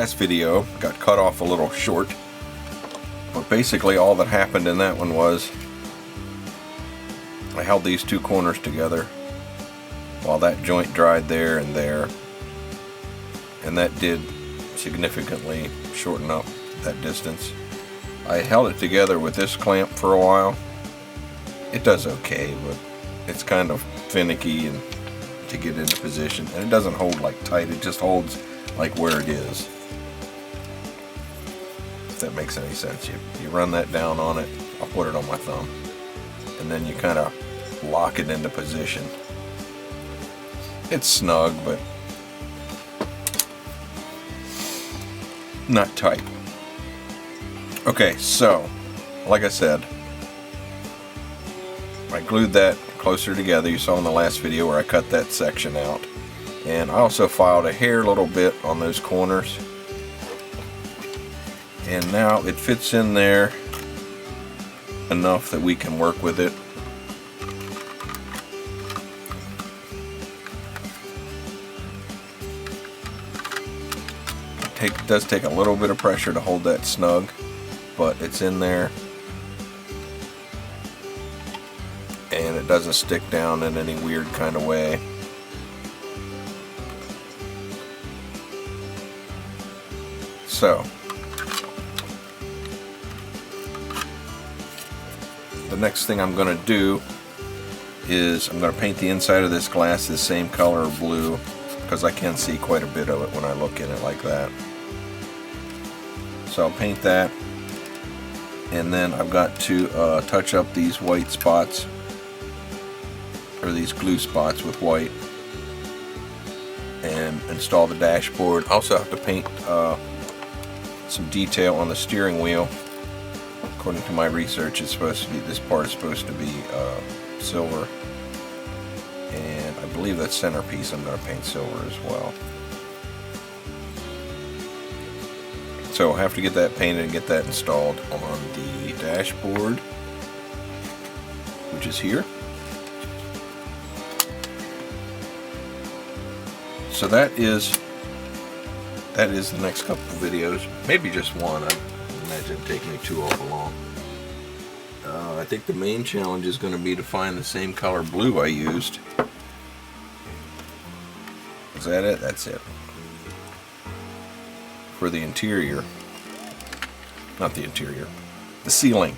last video got cut off a little short, but basically all that happened in that one was I held these two corners together while that joint dried there, and that did significantly shorten up that distance. I held it together with this clamp for a while. It does okay, but it's kind of finicky and to get into position, and it doesn't hold like tight, it just holds like where it is. If that makes any sense. You run that down on it, I'll put it on my thumb, and then you kind of lock it into position. It's snug, but not tight. Okay, so like I said, I glued that closer together. You saw in the last video where I cut that section out, and I also filed a hair a little bit on those corners, and now it fits in there enough that we can work with it. It does take a little bit of pressure to hold that snug, but it's in there and it doesn't stick down in any weird kind of way. So the next thing I'm going to do is I'm going to paint the inside of this glass the same color of blue, because I can see quite a bit of it when I look in it like that. So I'll paint that, and then I've got to touch up these white spots, or these glue spots with white, and install the dashboard. I also have to paint some detail on the steering wheel. According to my research, it's supposed to be, this part is supposed to be silver, and I believe that centerpiece I'm going to paint silver as well. So I'll have to get that painted and get that installed on the dashboard, which is here. So that is the next couple of videos, maybe just one. I imagine it'd take me too awful long. I think the main challenge is going to be to find the same color blue I used. Is that it? That's it. For the interior. Not the interior. The ceiling.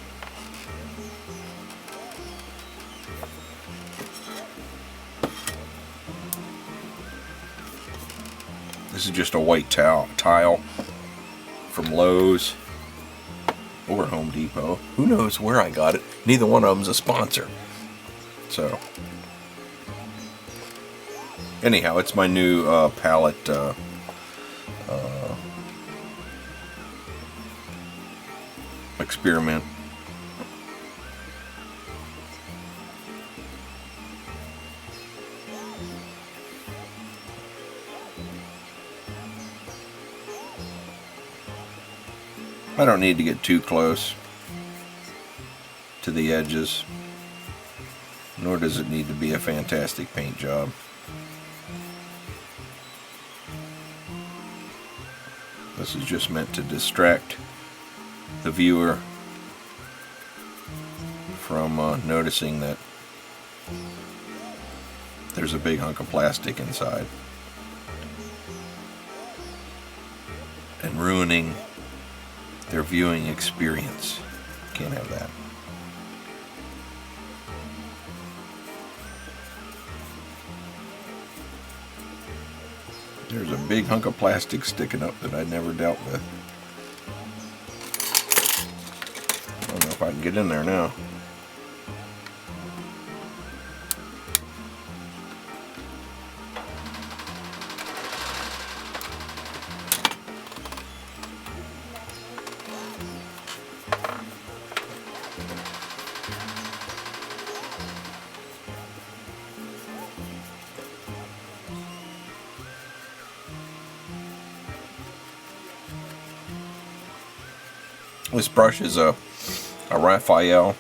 This is just a white tile from Lowe's or Home Depot. Who knows where I got it? Neither one of them's a sponsor. So anyhow, it's my new palette experiment. I don't need to get too close to the edges, nor does it need to be a fantastic paint job. This is just meant to distract the viewer from noticing that there's a big hunk of plastic inside and ruining their viewing experience. Can't have that. There's a big hunk of plastic sticking up that I never dealt with. I don't know if I can get in there now. This brush is a Raphael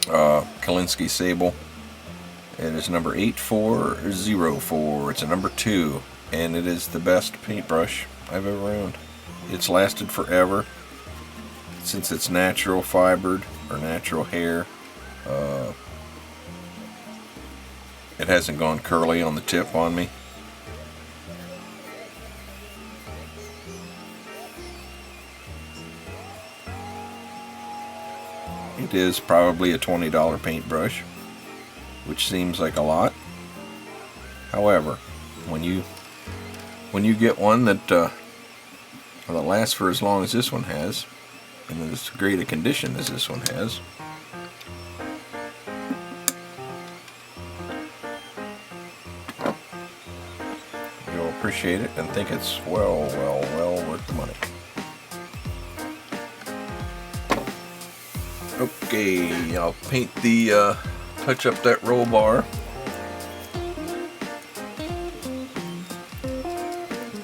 Kalinsky Sable. It is number 8404. It's a number 2, and it is the best paintbrush I've ever owned. It's lasted forever since it's natural fibered or natural hair. It hasn't gone curly on the tip on me. It is probably a $20 paintbrush, which seems like a lot. However, when you get one that lasts for as long as this one has, and as great a condition as this one has, you'll appreciate it and think it's well worth the money. Okay, I'll paint the touch up that roll bar,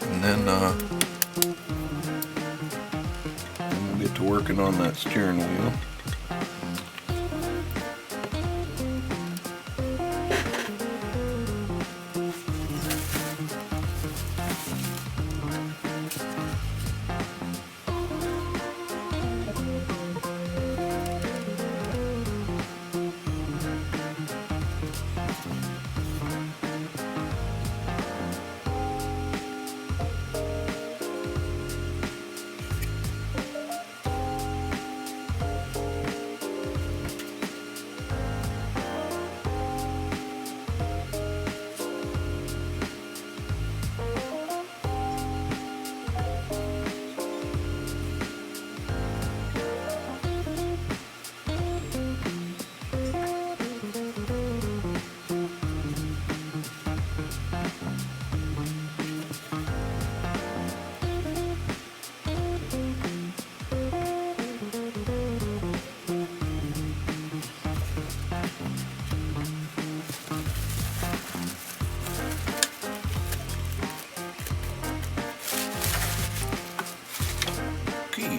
and then we'll get to working on that steering wheel.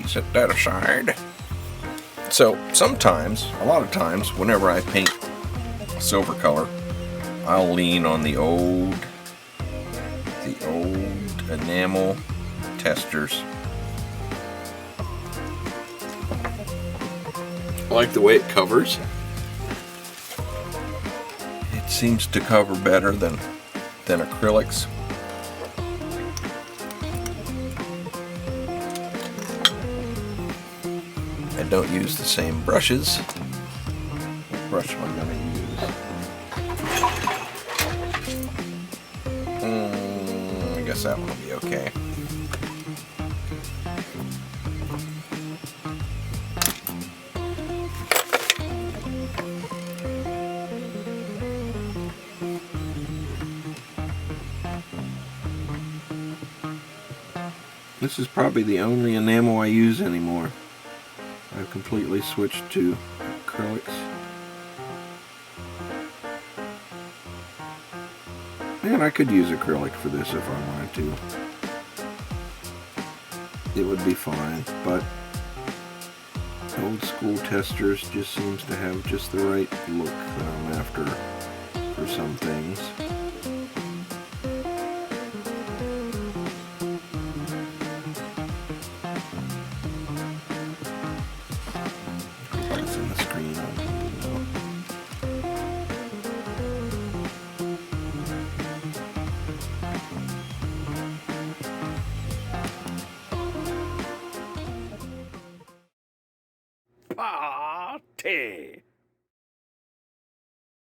Set that aside. So sometimes, a lot of times, whenever I paint silver color, I'll lean on the old enamel testers. I like the way it covers. It seems to cover better than acrylics. I don't use the same brushes. What brush am I going to use? I guess that one will be okay. This is probably the only enamel I use anymore. I've completely switched to acrylics. And I could use acrylic for this if I wanted to. It would be fine, but old school testers just seems to have just the right look that I'm after for some things. Party!